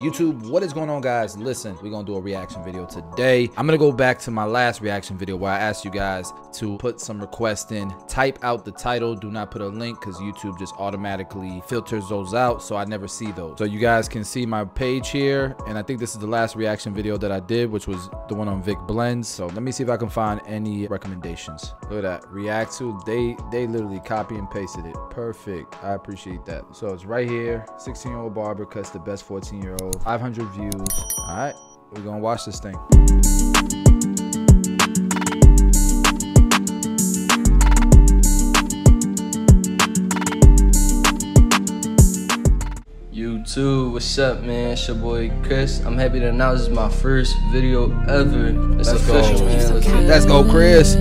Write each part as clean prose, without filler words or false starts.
YouTube, what is going on, guys? Listen, we're gonna do a reaction video today. I'm gonna go back to my last reaction video where I asked you guys to put some requests in, type out the title, do not put a link because YouTube just automatically filters those out, so I never see those. So you guys can see my page here, and I think this is the last reaction video that I did, which was the one on Vic Blends. So let me see if I can find any recommendations. Look at that, react to. They literally copy and pasted it. Perfect. I appreciate that. So it's right here. 16-year-old barber cuts the best 14-year-old. 500 views. All right, we're gonna watch this thing. YouTube, what's up, man? It's your boy Chris. I'm happy to announce this is my first video ever. It's official, man. Let's go, Chris.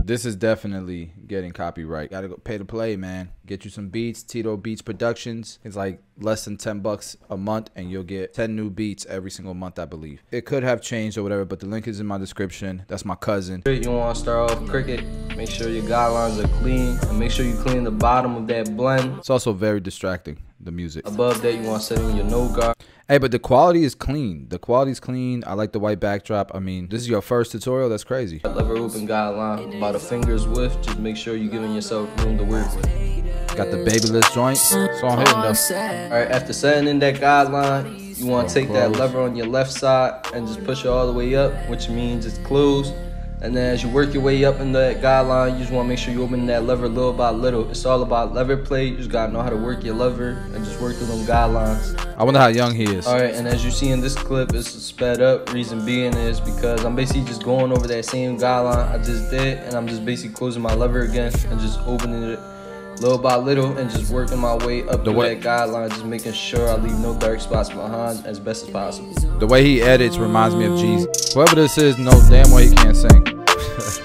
This is definitely getting copyright. Gotta go pay to play, man. Get you some beats. Tito Beats Productions. It's like less than 10 bucks a month, and you'll get 10 new beats every single month, I believe. It could have changed or whatever, but the link is in my description. That's my cousin. You want to start off cricket. Make sure your guidelines are clean, and make sure you clean the bottom of that blend. It's also very distracting, the music. Above that, you want to set in your no guard. Hey, but the quality is clean. The quality's clean. I like the white backdrop. I mean, this is your first tutorial. That's crazy. Lever open guideline, about a finger's width. Just make sure you're giving yourself room to work with. Got the babyless joint. So I'm hitting though. Alright, after setting in that guideline, you want to take that lever on your left side and just push it all the way up, which means it's closed. And then as you work your way up in that guideline, you just want to make sure you open that lever little by little. It's all about lever play. You just got to know how to work your lever and just work through them guidelines. I wonder how young he is. Alright, and as you see in this clip, it's sped up. Reason being is because I'm basically just going over that same guideline I just did, and I'm just basically closing my lever again and just opening it little by little and just working my way up through that guideline, just making sure I leave no dark spots behind as best as possible. The way he edits reminds me of Jeezy. Whoever this is knows damn well he can't sing.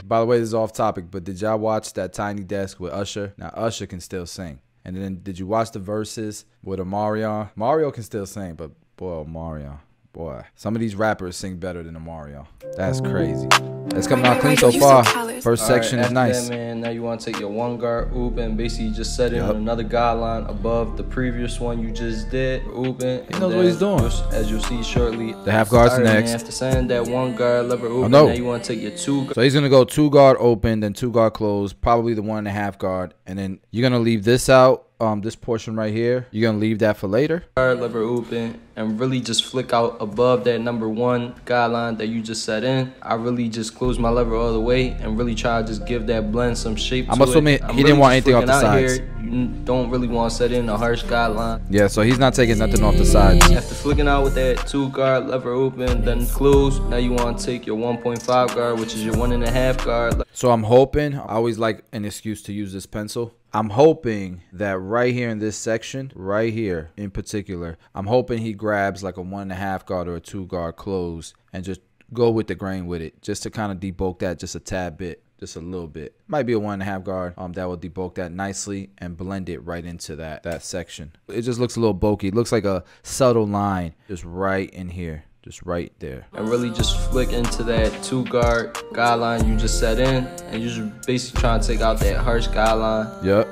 By the way, this is off topic, but did y'all watch that Tiny Desk with Usher? Now, Usher can still sing. And then did you watch the verses with Omarion? Mario can still sing, but boy, Omarion. Boy, some of these rappers sing better than Omarion. That's crazy. It's coming out clean so far. First section is nice. That, man, now you want to take your one guard oop and basically just set it on another guideline above the previous one you just did. Open. He knows what he's doing. As you'll see shortly. The half guard's next. Man, after setting that one guard lever open, now you want to take your two. So he's gonna go 2 guard open, then 2 guard closed, probably the 1.5 guard, and then you're gonna leave this out. This portion right here, you're gonna leave that for later. Lever open and really just flick out above that number 1 guideline that you just set in. I really just close my lever all the way and really try to just give that blend some shape to it. I'm assuming he didn't want anything off the sides. Here, you don't really want to set in a harsh guideline. Yeah, so he's not taking nothing off the sides. After flicking out with that 2 guard, lever open, then close, now you want to take your 1.5 guard, which is your 1.5 guard. So I'm hoping, I always like an excuse to use this pencil. I'm hoping that right here in this section, right here in particular, I'm hoping he grabs like a 1.5 guard or a 2 guard close and just go with the grain with it, just to kind of debulk that just a tad bit, just a little bit. Might be a 1.5 guard that will debulk that nicely and blend it right into that section. It just looks a little bulky. It looks like a subtle line just right in here. Just right there. And really just flick into that 2 guard guideline you just set in, and you're just basically trying to take out that harsh guideline. Yep.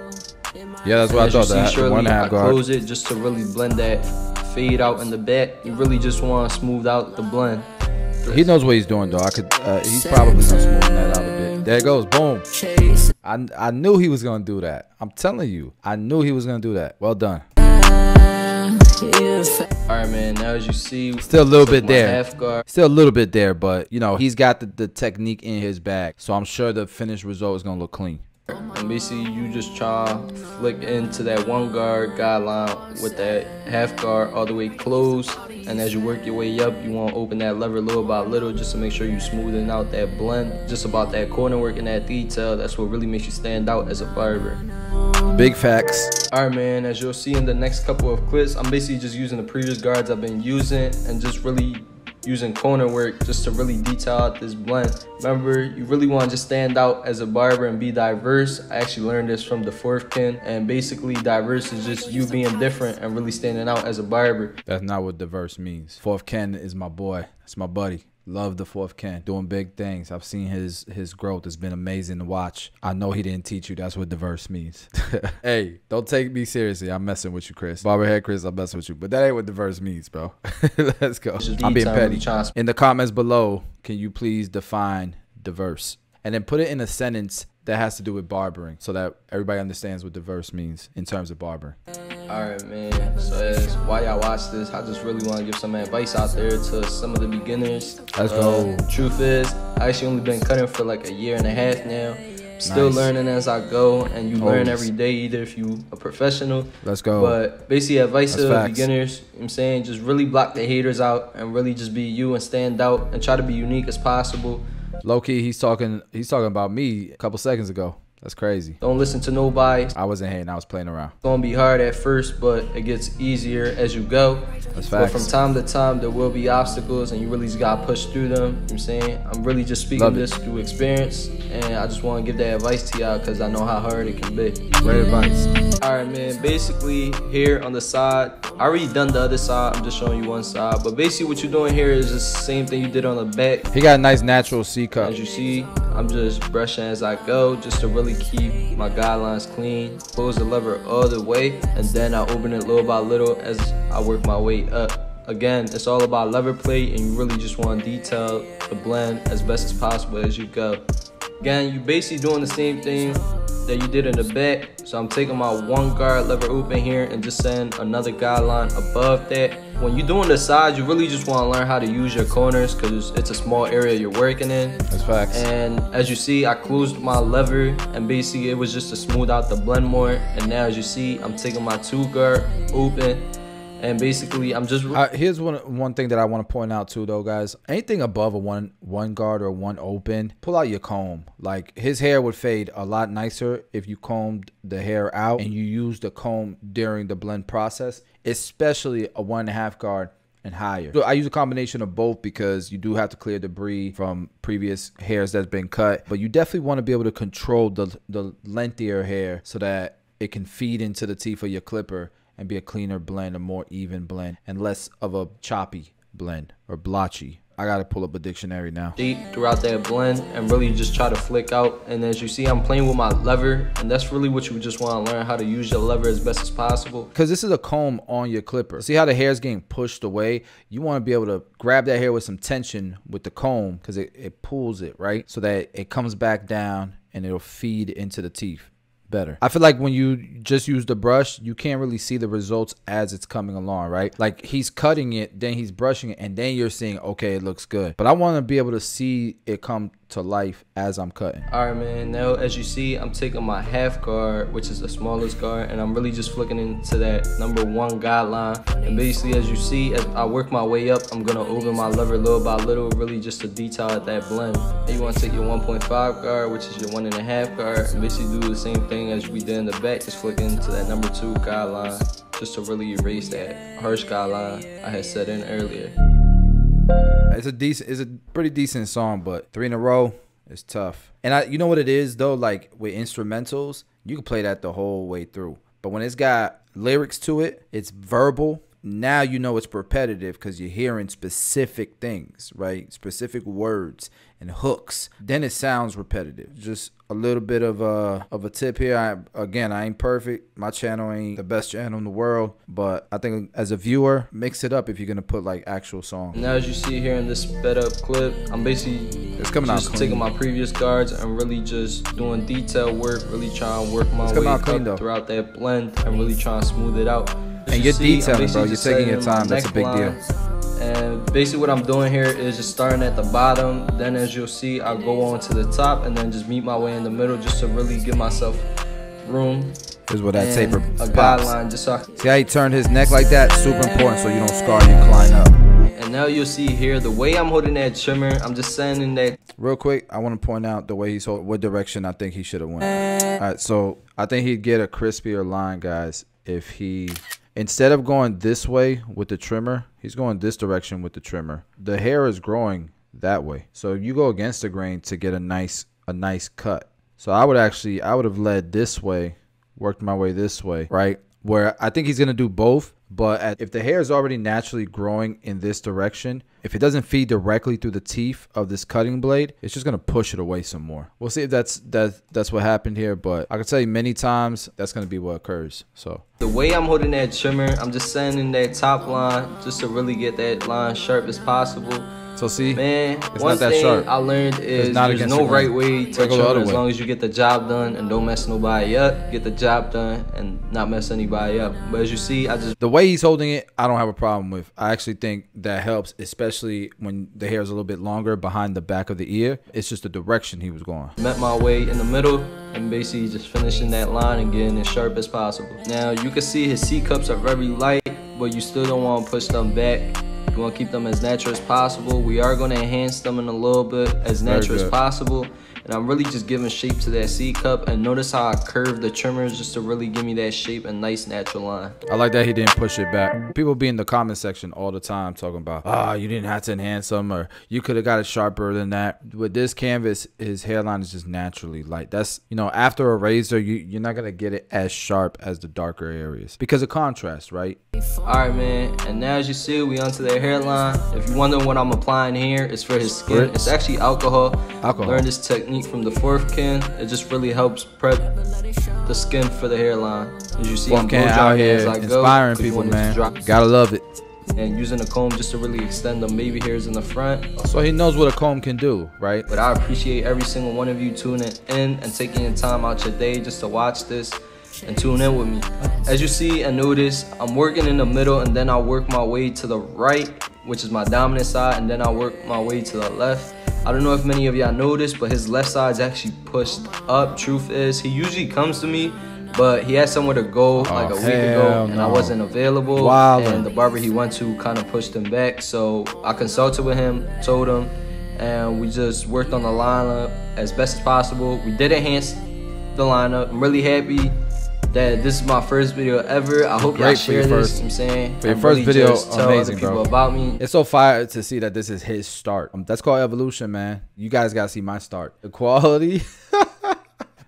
Yeah, that's what I thought. That 1.5 guard. Close it just to really blend that fade out in the back. You really just want to smooth out the blend. He knows what he's doing though. He's probably gonna smooth that out a bit. There it goes. Boom. I knew he was gonna do that. I'm telling you, I knew he was gonna do that. Well done. Alright, man, now as you see, still a little bit there. Half guard. Still a little bit there, but you know, he's got the technique in his bag. So I'm sure the finished result is gonna look clean. And basically you just try to flick into that 1 guard guideline with that half guard all the way closed, and as you work your way up, you want to open that lever little by little just to make sure you're smoothing out that blend. Just about that corner work and that detail, that's what really makes you stand out as a barber. Big facts. Alright, man, as you'll see in the next couple of clips, I'm basically just using the previous guards I've been using and just really using corner work just to really detail out this blend. Remember, you really want to just stand out as a barber and be diverse. I actually learned this from the 4th kin, and basically diverse is just you being different and really standing out as a barber. That's not what diverse means. 4th kin is my boy. That's my buddy. Love the fourth Ken. Doing big things. I've seen his growth. It's been amazing to watch. I know he didn't teach you. That's what diverse means. Hey, don't take me seriously. I'm messing with you, Chris. Barberhead Chris, I'm messing with you. But that ain't what diverse means, bro. Let's go. I'm being petty. In the comments below, can you please define diverse? And then put it in a sentence that has to do with barbering so that everybody understands what diverse means in terms of barbering. Alright, man, so as while y'all watch this, I just really want to give some advice out there to some of the beginners. Let's go. Truth is, I actually only been cutting for like a year and a half now. Still learning as I go, and you learn every day, either if you a professional. Let's go. But basically advice to beginners, you know what I'm saying, just really block the haters out and really just be you and stand out and try to be unique as possible. Low key, he's talking about me a couple seconds ago. That's crazy. Don't listen to nobody. I wasn't hating, I was playing around. It's gonna be hard at first, but it gets easier as you go. That's facts. But from time to time, there will be obstacles, and you really just gotta push through them. You know what I'm saying? I'm really just speaking this through experience, and I just want to give that advice to y'all because I know how hard it can be. Great advice. Alright, man, basically here on the side, I already done the other side. I'm just showing you one side, but basically what you're doing here is just the same thing you did on the back. He got a nice natural C cut. As you see, I'm just brushing as I go, just to really keep my guidelines clean. Close the lever all the way, and then I open it little by little as I work my way up. Again, it's all about lever play, and you really just want to detail the blend as best as possible as you go. Again, you basically doing the same thing that you did in the back. So I'm taking my one guard lever open here and just setting another guideline above that. When you're doing the sides, you really just want to learn how to use your corners because it's a small area you're working in. That's facts. And as you see, I closed my lever, and basically it was just to smooth out the blend more. And now as you see, I'm taking my two guard open, and basically I'm just here's one thing that I want to point out too though, guys. Anything above a one guard or one open, pull out your comb. Like, his hair would fade a lot nicer if you combed the hair out and you used the comb during the blend process, especially a 1.5 guard and higher. So I use a combination of both because you do have to clear debris from previous hairs that's been cut, but you definitely want to be able to control the lengthier hair so that it can feed into the teeth of your clipper and be a cleaner blend, a more even blend, and less of a choppy blend or blotchy. I gotta pull up a dictionary now. Deep throughout that blend and really just try to flick out. And as you see, I'm playing with my lever, and that's really what you just want to learn, how to use your lever as best as possible. Because this is a comb on your clipper. See how the hair is getting pushed away? You want to be able to grab that hair with some tension with the comb because it pulls it, right? So that it comes back down and it'll feed into the teeth better. I feel like when you just use the brush, you can't really see the results as it's coming along, right? Like, he's cutting it, then he's brushing it, and then you're seeing, okay, it looks good. But I want to be able to see it come to life as I'm cutting. All right, man. Now, as you see, I'm taking my half guard, which is the smallest guard, and I'm really just flicking into that #1 guideline. And basically, as you see, as I work my way up, I'm gonna open my lever little by little, really just to detail at that blend. And you want to take your 1.5 guard, which is your 1.5 guard, and basically do the same thing as we did in the back, just flick into that #2 guideline, just to really erase that harsh guideline I had set in earlier. It's a pretty decent song, but 3 in a row is tough. And you know what it is though, like with instrumentals, you can play that the whole way through. But when it's got lyrics to it, it's verbal. Now you know it's repetitive because you're hearing specific things, right? Specific words and hooks. Then it sounds repetitive. Just a little bit of a tip here. Again, I ain't perfect. My channel ain't the best channel in the world, but I think as a viewer, mix it up if you're gonna put like actual songs. Now, as you see here in this sped up clip, I'm basically just taking my previous guards and really just doing detail work, really trying to work my way up throughout that blend and really trying to smooth it out. And you're detailing, bro. You're taking your time. That's a big deal. And basically what I'm doing here is just starting at the bottom. Then as you'll see, I'll go on to the top and then just meet my way in the middle just to really give myself room. Here's where that taper a guideline just so I can see how he turned his neck like that. Super important so you don't scar your incline up. And now you'll see here the way I'm holding that trimmer. I'm just sending that. Real quick, I want to point out the way he's holding, what direction I think he should have went. All right, so I think he'd get a crispier line, guys, if he, instead of going this way with the trimmer, he's going this direction with the trimmer. The hair is growing that way. So you go against the grain to get a nice cut. So I would have led this way, worked my way this way, right? Where I think he's going to do both, But if the hair is already naturally growing in this direction, if it doesn't feed directly through the teeth of this cutting blade, it's just gonna push it away some more. We'll see if that's what happened here, but I can tell you many times that's gonna be what occurs. So the way I'm holding that trimmer, I'm just sanding that top line just to really get that line sharp as possible. So see, man, it's one not that thing sharp. I learned is there's no right way to trim as long as you get the job done and don't mess nobody up. Get the job done and not mess anybody up. But as you see, the way he's holding it, I don't have a problem with. I actually think that helps, especially when the hair is a little bit longer behind the back of the ear. It's just the direction he was going. Met my way in the middle and basically just finishing that line and getting as sharp as possible. Now you can see his C cups are very light, but you still don't want to push them back. You want to keep them as natural as possible. We are going to enhance them in a little bit as natural as possible. And I'm really just giving shape to that C cup. And notice how I curved the trimmers just to really give me that shape and nice natural line. I like that he didn't push it back. People be in the comment section all the time talking about, you didn't have to enhance them, or you could have got it sharper than that. With this canvas, his hairline is just naturally light. That's, you know, after a razor, you're not going to get it as sharp as the darker areas because of contrast, right? Alright, man, and now as you see, we onto their hairline. If you wonder what I'm applying here, it's for his skin. It's actually alcohol. Learn this technique from the fourth kin. It just really helps prep the skin for the hairline. As you see, I'm out here inspiring people, man. Gotta love it. And using a comb just to really extend the baby hairs in the front. So he knows what a comb can do, right? But I appreciate every single one of you tuning in and taking your time out your day just to watch this and tune in with me. As you see and notice, I'm working in the middle and then I'll work my way to the right, which is my dominant side, and then I'll work my way to the left. I don't know if many of y'all noticed, but his left side's actually pushed up. Truth is, he usually comes to me, but he had somewhere to go like a week ago, and I wasn't available. Wow. And the barber he went to kind of pushed him back. So I consulted with him, told him, and we just worked on the lineup as best as possible. We did enhance the lineup. I'm really happy that this is my first video ever. I hope y'all share this. I'm saying for your first video, amazing, bro. About me. It's so fire to see that this is his start. That's called evolution, man. You guys gotta see my start. The quality.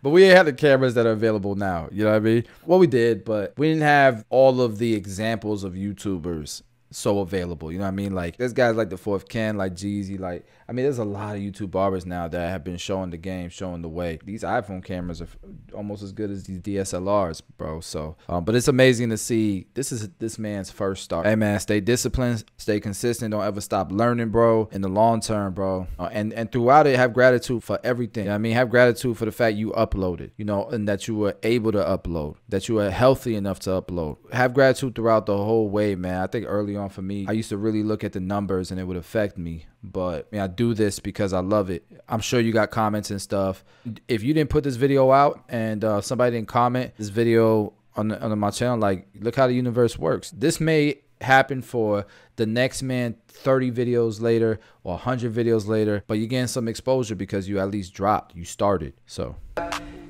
But we had the cameras that are available now. You know what I mean? Well, we did, but we didn't have all of the examples of YouTubers so available. You know what I mean? Like, there's guys like the Fourth Ken, like Jeezy, like, I mean, there's a lot of YouTube barbers now that have been showing the game, showing the way. These iPhone cameras are almost as good as these DSLRs, bro. So, but it's amazing to see. This is this man's first start. Hey, man, stay disciplined, stay consistent. Don't ever stop learning, bro, in the long term, bro. And throughout it, have gratitude for everything. You know what I mean? Have gratitude for the fact you uploaded, you know, and that you were able to upload, that you were healthy enough to upload. Have gratitude throughout the whole way, man. I think early on for me, I used to really look at the numbers and it would affect me. But I mean, I do this because I love it. I'm sure you got comments and stuff. If you didn't put this video out and somebody didn't comment this video on my channel, like, look how the universe works. This may happen for the next man 30 videos later or 100 videos later, but you're getting some exposure because you at least dropped. You started. So.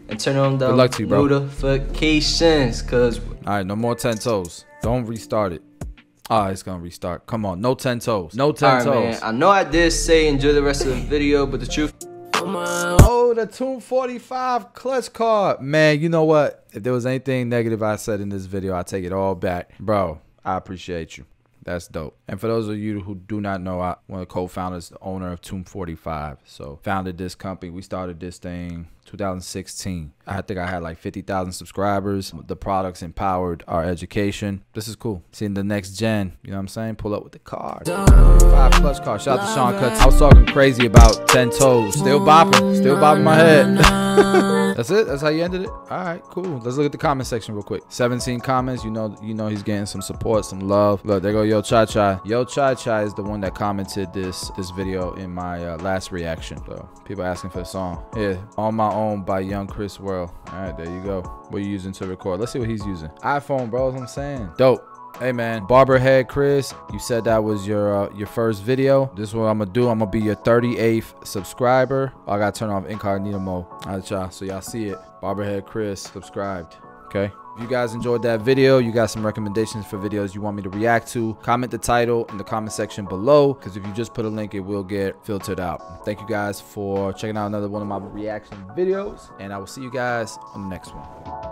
And turn on the notifications, cause all right, no more 10 toes. Don't restart it. It's gonna restart. Come on, no 10 toes. No 10 toes. Man, I know I did say enjoy the rest of the video, but the truth. Oh, the Tomb 45 clutch card. Man, you know what? If there was anything negative I said in this video, I take it all back. Bro, I appreciate you. That's dope. And for those of you who do not know, I'm one of the co-founders, the owner of Tomb 45. So founded this company. We started this thing 2016. I think I had like 50,000 subscribers. The products empowered our education. This is cool. Seeing the next gen, you know what I'm saying? Pull up with the card. 5 clutch card. Shout out to Sean Cuts. I was talking crazy about 10 toes. Still bopping my head. That's it. That's how you ended it. All right, cool. Let's look at the comment section real quick. 17 comments. You know he's getting some support, some love. Look, there go Yo Cha Cha. Yo Cha Cha is the one that commented this video in my last reaction. So people asking for the song. Here, On My Own by Young Chris World. All right, there you go. What are you using to record? Let's see what he's using. iPhone, bro. That's what I'm saying. Dope. Hey man, Barberhead Chris, you said that was your first video. This is what I'm gonna do. I'm gonna be your 38th subscriber. I gotta turn off incognito mode. All right, y'all. So y'all see it. Barberhead Chris subscribed. Okay. If you guys enjoyed that video, you got some recommendations for videos you want me to react to, comment the title in the comment section below, because if you just put a link, it will get filtered out. Thank you guys for checking out another one of my reaction videos, and I will see you guys on the next one.